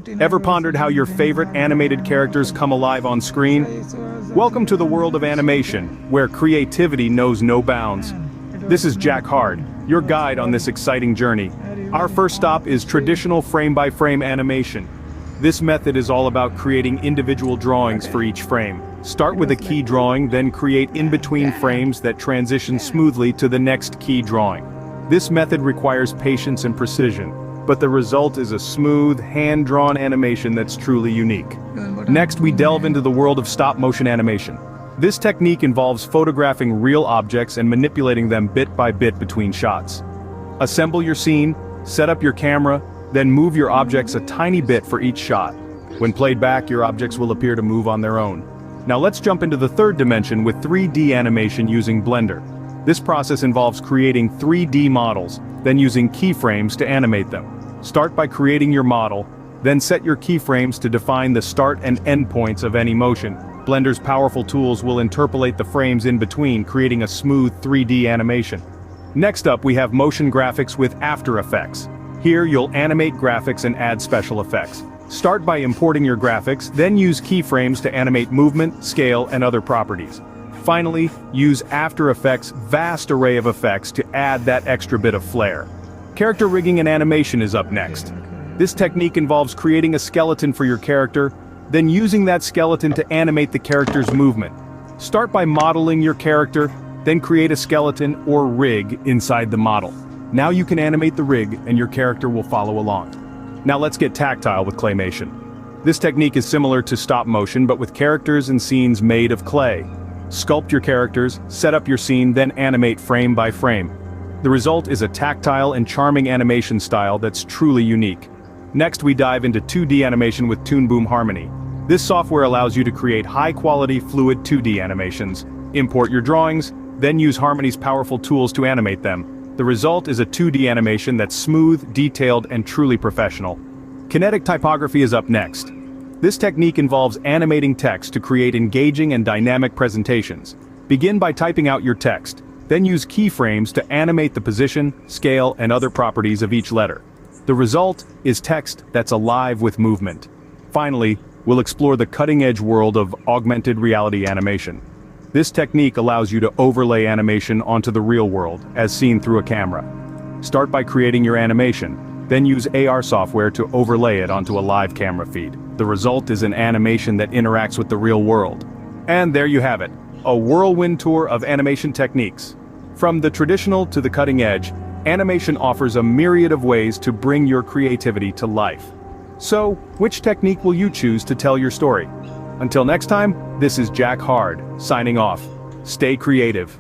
Ever pondered how your favorite animated characters come alive on screen? Welcome to the world of animation, where creativity knows no bounds. This is Jack Hard, your guide on this exciting journey. Our first stop is traditional frame-by-frame animation. This method is all about creating individual drawings for each frame. Start with a key drawing, then create in-between frames that transition smoothly to the next key drawing. This method requires patience and precision, but the result is a smooth, hand-drawn animation that's truly unique. Next, we delve into the world of stop-motion animation. This technique involves photographing real objects and manipulating them bit by bit between shots. Assemble your scene, set up your camera, then move your objects a tiny bit for each shot. When played back, your objects will appear to move on their own. Now let's jump into the third dimension with 3D animation using Blender. This process involves creating 3D models, then using keyframes to animate them. Start by creating your model, then set your keyframes to define the start and end points of any motion. Blender's powerful tools will interpolate the frames in between, creating a smooth 3D animation. Next up, we have motion graphics with After Effects. Here you'll animate graphics and add special effects. Start by importing your graphics, then use keyframes to animate movement, scale, and other properties. Finally, use After Effects' vast array of effects to add that extra bit of flair. Character rigging and animation is up next. This technique involves creating a skeleton for your character, then using that skeleton to animate the character's movement. Start by modeling your character, then create a skeleton or rig inside the model. Now you can animate the rig and your character will follow along. Now let's get tactile with claymation. This technique is similar to stop motion but with characters and scenes made of clay. Sculpt your characters, set up your scene, then animate frame by frame. The result is a tactile and charming animation style that's truly unique. Next, we dive into 2D animation with Toon Boom Harmony. This software allows you to create high-quality, fluid 2D animations. Import your drawings, then use Harmony's powerful tools to animate them. The result is a 2D animation that's smooth, detailed, and truly professional. Kinetic typography is up next. This technique involves animating text to create engaging and dynamic presentations. Begin by typing out your text, then use keyframes to animate the position, scale, and other properties of each letter. The result is text that's alive with movement. Finally, we'll explore the cutting-edge world of augmented reality animation. This technique allows you to overlay animation onto the real world, as seen through a camera. Start by creating your animation, then use AR software to overlay it onto a live camera feed. The result is an animation that interacts with the real world. And there you have it, a whirlwind tour of animation techniques. From the traditional to the cutting edge, animation offers a myriad of ways to bring your creativity to life. So, which technique will you choose to tell your story? Until next time, this is Jack Hard, signing off. Stay creative.